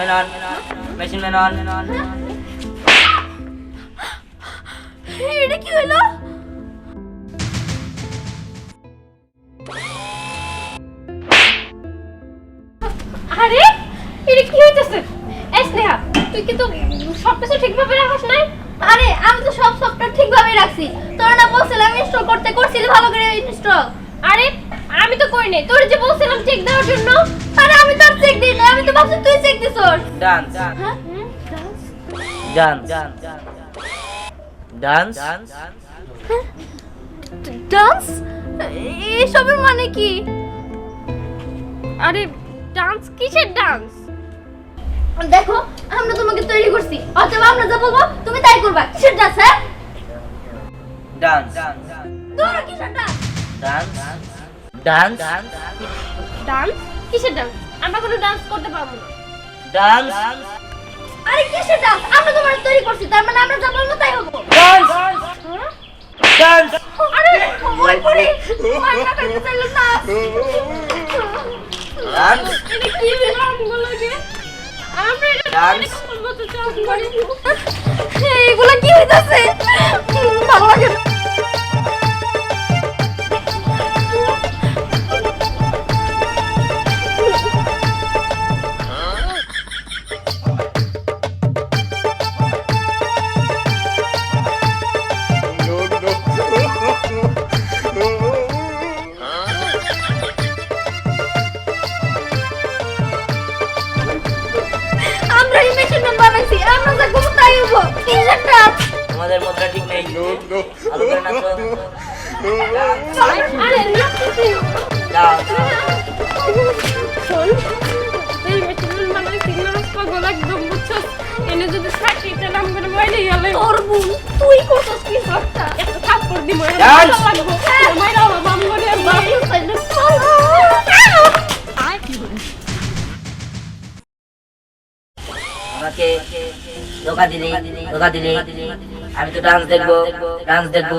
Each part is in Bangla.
Man on, machine man on. এটা কি হলো? আরে এটা কি হইতেছে? এই স্নেহা, তুই কি তো সবকিছু ঠিকভাবে রাখিস নাই? আরে আমি তো সব সফটওয়্যার ঠিকভাবে রাখছি। তোর না বলছিলাম ইনস্টল করতে, করছিলি ভালো করে ইনস্টল। আরে আমি তো করি নাই, তোর যে বলছিলাম চেক দেওয়ার জন্য। আরে আমি তো চেক দিই না, আমি তো ভাবছি তুই চেক দিছস। ডান্স হ্যাঁ ডান্স ডান্স ডান্স, এসবের মানে কি? আরে ডান্স কিসের ডান্স? দেখো আমরা তোমাকে তৈরি করছি, অথবা আমরা যা বলবো তুমি তাই করবা। কিসের ডান্স? হ্যাঁ ডান্স তোরা কিসের ডান্স? ডান্স ডান্স ডান্স কিসের ডান্স? আমরা কোনো ডান্স করতে পারবো না। ডান্স আরে কিসের ডান্স? আমরা তোমাকে তৈরি করছি, তার মানে আমরা যা বলবো তাই হবে। ডান্স হ্যাঁ? ডান্স আরে ওই পরে মারনা করতে চাইলো না। ডান্স এটা কি বিরামগুলো রে? আমরা এটা ডান্স বলবো তো চাও করি। এইগুলা কি হইতাছে? ভালো লাগে না। আমরা এই মেশিন বানাইছি, আমরা যা করব তাই হবো। কিসের ডান্স? তোমাদের মুদ্রা ঠিক নেই ভালো করে নাচো আরে নাচতেছি। ডান্স এই মেশিন বানাইছি, নাচ পাগল একদম বুঝছস। এনে যদি সাকিটা নাম করে মাইরে গেলে তোর বোন তুই করছস কি সবটা? একটা থাপ্পড় দিমু। ডান্স! মাইরা বাম করে বাবু সাইড আমাকে ধোকা দিলি আমি তো ডান্স দেখবো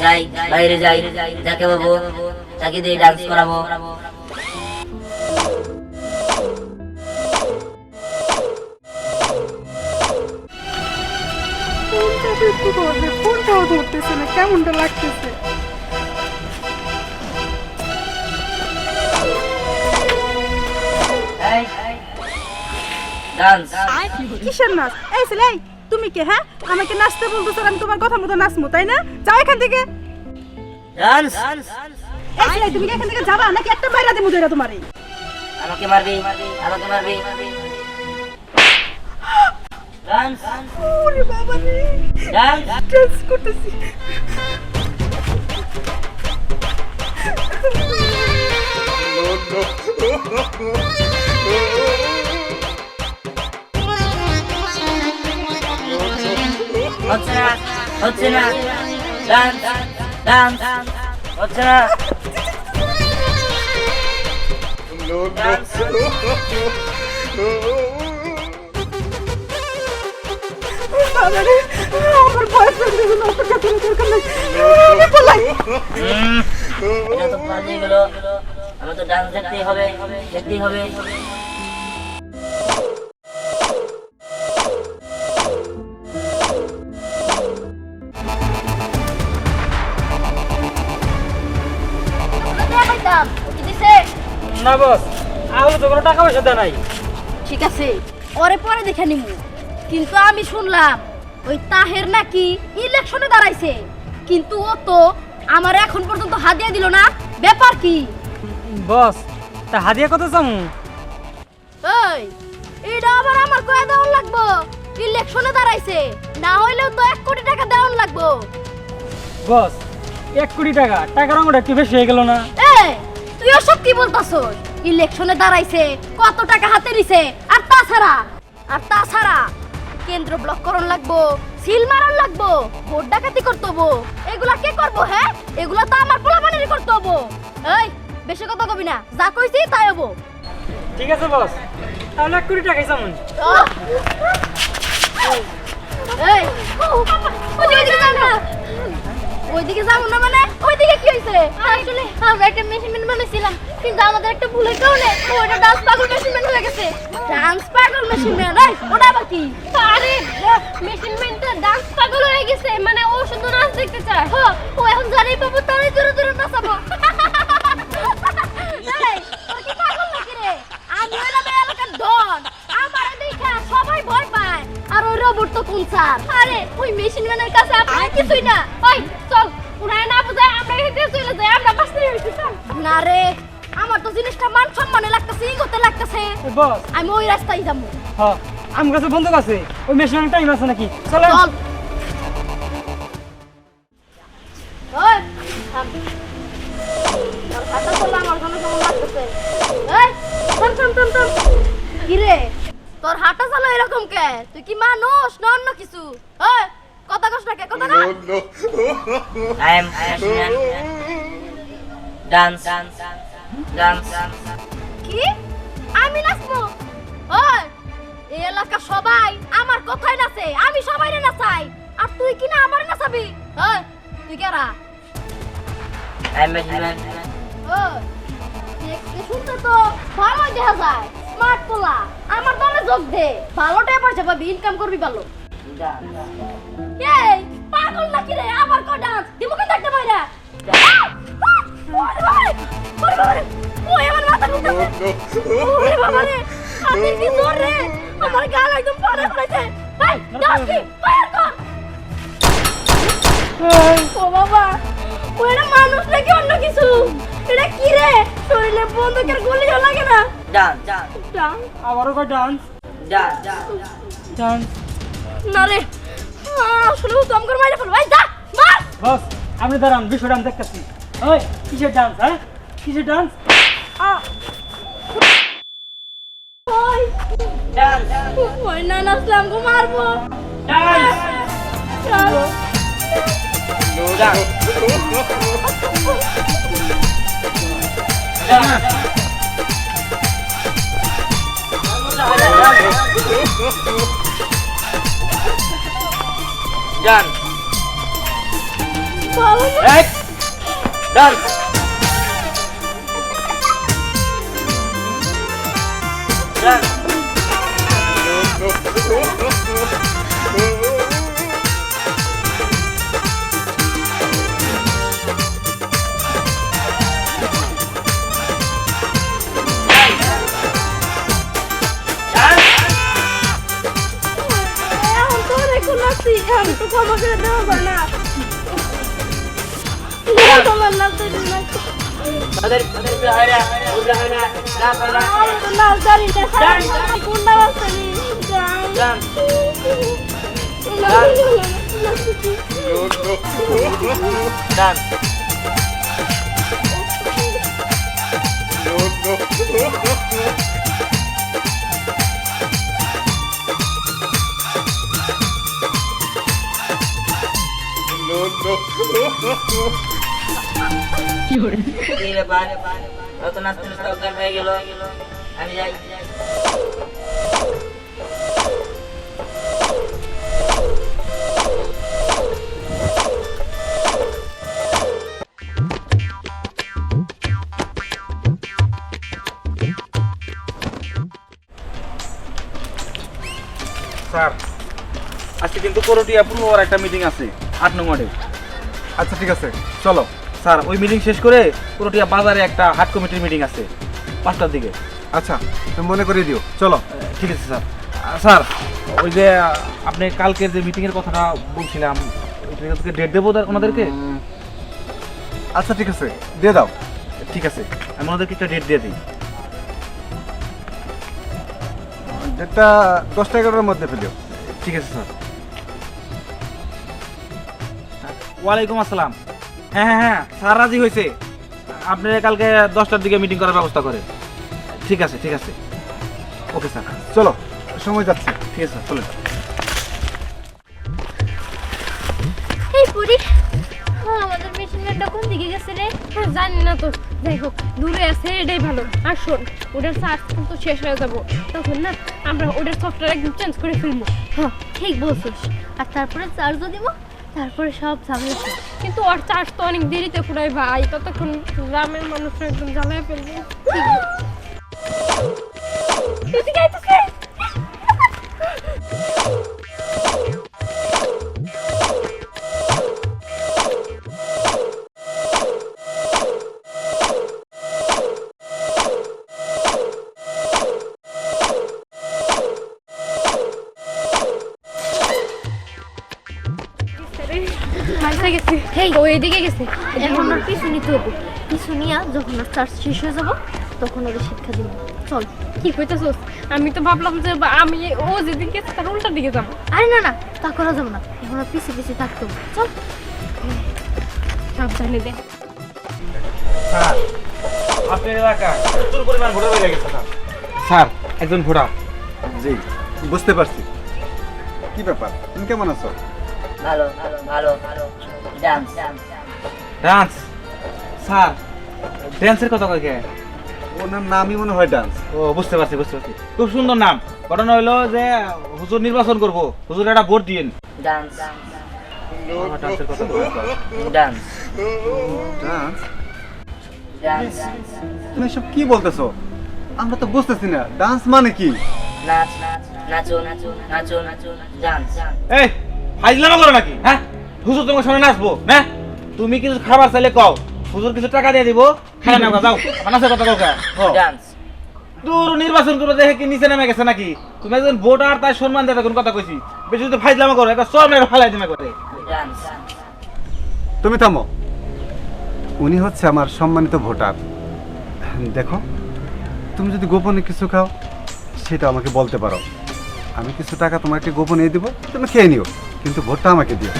যাই বাইরে যাই যাকে বাবু তাকে দিয়ে ডান্স করাবো ফোনটাও ধরতেছে না, কেমনটা লাগতেছে। ডান্স কিসের নাচ? এই ছেলে, এই, তুমি কে? হ্যাঁ, আমাকে নাচতে বলতেছো, আমি তোমার কথা মতো নাচবো, তাই না? যাও এখান থেকে। ডান্স এই ছেলে, তুমি কি এখান থেকে যাবা নাকি একটা বাইরে দেবো ধরে তোমারে? আমাকে মারবি ডান্স ওরে বাবা রে, ডান্স ডান্স করতেছি। হচ্ছে না ডান্স হচ্ছে না বাবা রে, আমার বয়ফ্রেন্ড এগুলো অপেক্ষা করে দরকার নেই, আমি বলাই। এটা তো বাজে গেলো আমার তো ডান্স দেখতেই হবে না বস, আহলে তো কোনো টাকা পয়সা দেয় নাই। ঠিক আছে, ওরে পরে দেখে নিমু। কিন্তু আমি শুনলাম ওই তাহের নাকি ইলেকশনে দাঁড়াইছে, কিন্তু ও তো আমার এখন পর্যন্ত হাদিয়া দিল না। ব্যাপার কি? বস, তা হাদিয়া কত চামু? এই এটা আবার আমার কয়ে দেওয়ার লাগবো? ইলেকশনে দাঁড়াইছে, না হইলেও তো 1 কোটি টাকা দেওয়ার লাগবো। বস, 1 কোটি টাকা, টাকার অঙ্কটা একটু বেশি হয়ে গেল না? এই তুই ওসব কি বলতাছস? ইলেকশনে দাঁড়াইছে, কত টাকা হাতে নিছে, আর তাছাড়া কেন্দ্র ব্লক করন লাগবো, সিল মারন লাগবো, ভোট ডাকাতি করতে হবো। এগুলা কে করবো? হ্যাঁ, এগুলা তো আমার পোলাপানেরই করতে হবো। এই বেশি কথা কবি না, যা কইছি তাই হবো। ঠিক আছে বস, তাহলে 1 কোটি টাকাই চামুন। এই ওই যে ওইদিকে যান না। ওইদিকে যাবো না মানে ওইদিকে কি হইছে? আসলে আমরা একটা মেশিনম্যান বানাইছিলাম কিন্তু আমাদের একটা ভুলের কারণে ওটা ডান্স পাগল মেশিনম্যান হয়ে গেছে। ডান্স পাগল মেশিনম্যান ওটা আবার কি? আরে মেশিনম্যানটা ডান্স পাগল হয়ে গেছে মানে ও শুধু নাচ দেখতে চায়। হ্যাঁ ও এখন জানি পাবো তারই দূরে দূরে নাচাবো। এই তোর কি পাগল নাকি রে? আমি হইলাম এই এলাকার ডন। আমারে দেখা সবাই ভয় পায়। আর ওই রোবট তো কোন স্যার? আরে ওই মেশিনম্যানের কাছে আপনি কিছুই না। ওই চল উড়ায় না বুঝায় আমরা হেঁটে চলে যাই আমরা বাঁচতে হইছি চল। না রে আমার তো জিনিসটা মান সম্মানে লাগতেছে ইগোতে লাগতেছে। বস আমি ওই রাস্তায় যাবো। হ্যাঁ আমার কাছে বন্ধুক আছে ওই মেশিনের টাইম আছে নাকি চলেন চল ওই থাম। তোর হাঁটা চলে আমার জন্য কেমন লাগতেছে? এই থাম থাম থাম থাম। কি রে তোর হাঁটা চলে এরকম কে? তুই কি মানুষ না অন্য কিছু? ওই কথা কস না কে কথা না? I am Ashman. Dance. কি আমি নাচবো? ওই এই এলাকা সবাই আমার কথাই নাচে আমি সবাইরে নাচাই আর তুই কি না আমারে নাচাবি? ওই তুই কেরা? I am Ashman. ও দেখতে শুনতে তো ভালোই দেখা যায় স্মার্ট পোলা আমার দলে যোগ দে ভালো টাকা পাবি ইনকাম করবি ভালো। এই পাগল নাকি রে আবার কো ডান্স দিমু কি দেখতে পাইরা? ওই আমার মাথা ঢুকছে ওরে বাবা রে হাতে কি জোর রে আমার গাল একদম ফাড়া ফেলেছে। এই ডান্স কি ফায়ার কর। ও বাবা ওরা মানুষ নাকি অন্য কিছু? এটা কি রে শরীরে বন্দুকের গুলিও লাগে না? Dance. ডান্স আবারও কয় ডান্স ডান্স না রে আসলে তো আমগর মাইরে ফেল ভাই যা মার। বস আপনি দাঁড়ান বিষয়টা আমি দেখতেছি ওই কিসের ডান্স হ্যাঁ কিসের ডান্স ওই ওই না নাচলে আমগো মারবো। Dance. ভালো না Right. Dance. Dance. এখন তো দেখো নাচি আমি তো ক্ষমা করে দেবো না তোমার নাচতে না Other না জানি না কোনটা বাসনি Dance. Dance. কি ব্যাপার অত নাচতে নাচতে অজ্ঞান হয়ে গেল আমি যাই স্যার আজকে কিন্তু করটিয়া পূর্ববার একটা মিটিং আছে 8 নং ওয়ার্ডে। আচ্ছা ঠিক আছে চলো। স্যার ওই মিটিং শেষ করে করটিয়া বাজারে একটা হাট কমিটির মিটিং আছে 5টার দিকে। আচ্ছা তুমি মনে করিয়ে দিও চলো। ঠিক আছে স্যার। স্যার ওই যে আপনি কালকের যে মিটিংয়ের কথাটা বলছিলাম ওইটাকে ডেট দেবো ওনাদেরকে? আচ্ছা ঠিক আছে দিয়ে দাও। ঠিক আছে আমি ওনাদেরকে একটা ডেট দিয়ে দিই। ডেটটা 10টা 11টার মধ্যে ফেলিও। ঠিক আছে স্যার। ওয়ালাইকুম আসসালাম। হ্যাঁ স্যার রাজি হয়েছে আপনি কালকে 10টার দিকে মিটিং করার ব্যবস্থা করেন। ঠিক আছে ওকে স্যার। চলো সময় যাচ্ছে। ঠিক আছে স্যার চলেন। এই পুরি আমাদের মেশিনটা কোন দিকে গেছে রে? জানি না তো যাই হোক দূরে আছে এটাই ভালো। আর শোন ওটার চার্জ কিন্তু শেষ হয়ে যাবো তখন না আমরা ওটার সফটওয়্যার একদম চেঞ্জ করে ফেলবো। হ্যাঁ ঠিক বলছিস। আর তারপরে চার্জও দিব তারপরে সব ঝামেলা শেষ। কিন্তু ওর চার্জ তো অনেক দেরিতে ফুরাই ভাই, ততক্ষণ গ্রামের মানুষরা একদম জ্বালায় ফেলবে। এদিকে আইতেছে। মাইসা গেছে, হেই ও এদিকে গেছে। এখন ওর পিছু নিতে হবে। পিছু নিয়া যখন ওর চার্জ শেষ হয়ে যাব তখন ওদের শিক্ষা দিব। চল। কি কইতাছস? আমি তো ভাবলাম যে আমি ও যেদিকে গেছে তার উল্টা দিকে যাবো। আরে না না, তা করা যাবে না, এখন ওর পিছে পিছে থাকতে হবে। চল। সাবধানে দে। স্যার আপনার এলাকায় প্রচুর পরিমাণ ভোটার হয়ে গেছে স্যার। স্যার একজন ভোটার। জি বুঝতে পারছি। কি ব্যাপার, তুমি কেমন আছো? ভালো ভালো ভালো ভালো ডান্স ডান্স স্যার, ড্যান্সের কথা কয় কে? ওনার নামই মনে হয় ডান্স। ও বুঝতে পারছি বুঝতে পারছি, খুব সুন্দর নাম। ঘটনা হইলো যে হুজুর নির্বাচন করবো, হুজুর একটা ভোট দিয়েন। ডান্স ডান্সের কথা কয়। Dance dance? ডান্স তুমি এসব কি বলতেছো? আমরা তো বুঝতেছি না ডান্স মানে কি। নাচ নাচো নাচো নাচো নাচো ডান্স এই ফাইজলামা করো নাকি? হ্যাঁ, হুজুর তোমার সামনে নাচবো না? তুমি কিছু খাবার চাইলে কও, হুজুর কিছু টাকা দিয়ে দিব, খাই না যাও। নাচের কথা কও কে? ডান্স দূর নির্বাচন করবে দেখে কি নিচে নেমে গেছে নাকি? তুমি একজন ভোটার, তাই সম্মান দেওয়ার কোন কথা কইছি। বেশি যদি ফাইজলামা করো একটা সব মেরে ফালাই দিমে করে। ডান্স তুমি থামো। উনি হচ্ছে আমার সম্মানিত ভোটার। দেখো, তুমি যদি গোপনে কিছু খাও সেটা আমাকে বলতে পারো। আমি কিছু টাকা তোমাকে গোপনে দিব, তুমি খেয়ে নিও, কিন্তু ভোটটা আমাকে দিও।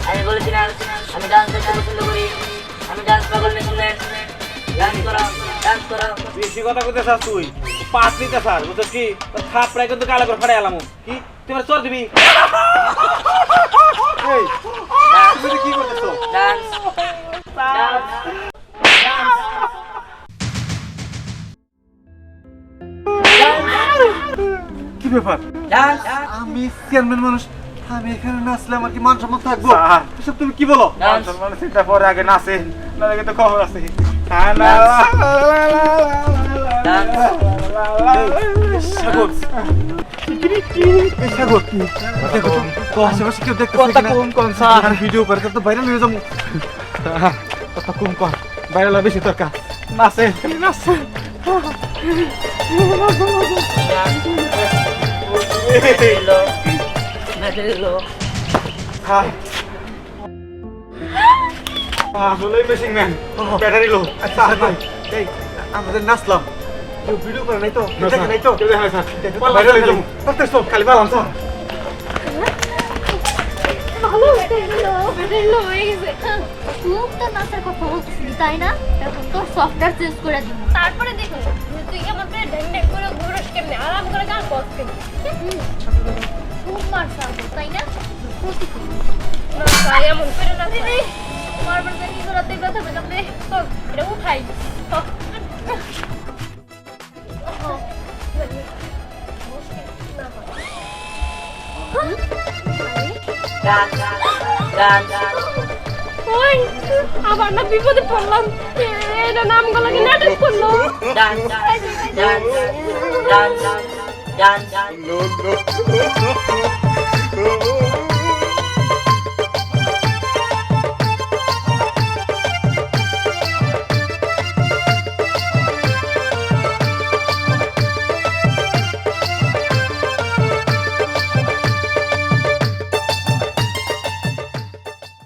আমি বলেছি না আমি ডান্স করতে পছন্দ করি, আমি ডান্স পাগল মেশিনের। ডান্স করো ডান্স করো বেশি কথা কইতে চাস তুই, পাঁচ নিতে স্যার বুঝছিস কি? তোর থাপ প্রায় কিন্তু কালা করে ফাড়াই এলাম। কি তুই আমার চর দিবি? এই, তুমি এটা কি করতেছো? ডান্স ডান্স কি ব্যাপার? ডান্স আমি চেয়ারম্যান মানুষ, আমি এখানে নাচলে আমার কি মান সম্মান থাকবো? স্যার। এসব তুমি কি বলো? ডান্স চিন্তা পরে আগে নাচে, না আগে তো খবর আছে। সাগর, এই সাগর, দেখো তো, আশেপাশে কেউ দেখতেছে কথা কিনা? কম কম স্যার। আর ভিডিও করে তো ভাইরাল হয়ে যাবো। কথা কম কর, বাইরে বেশি দরকার। নাচে খালি নাচে। আসলেই মেশিং ম্যান, ব্যাটারি লো। আচ্ছা ভাই, এই আমাদের নাচলাম, কেউ ভিডিও করে নাই তো? দেখে নাই তো? ভাইরাল হয়ে যাবো। তাড়াতাড়ি চল, খালি বালাম চল। ভালো বেটারলো হয়ে গেছে। খুব তো নাচের কথা বলছিস তাই না? এখন তোর সফটওয়্যার চেঞ্জ করে দিব। তারপরে দেখো তুই আমার পেয়ে ড্যাং ড্যাং করে ঘুরস কেমনে, আরাম করে গান করছ কেমনে। খুব মার খাবো তাই না? না ভাই এমন করে না দিদি মারবার জানি জোরাতে ব্যথা পেলাম রে। চল এটা উঠাই। চল। ডান্স ডান্স ওই আবার না বিপদে পড়লাম, এটা নাম গলাকে নাটক করলো। Dance dance dance dance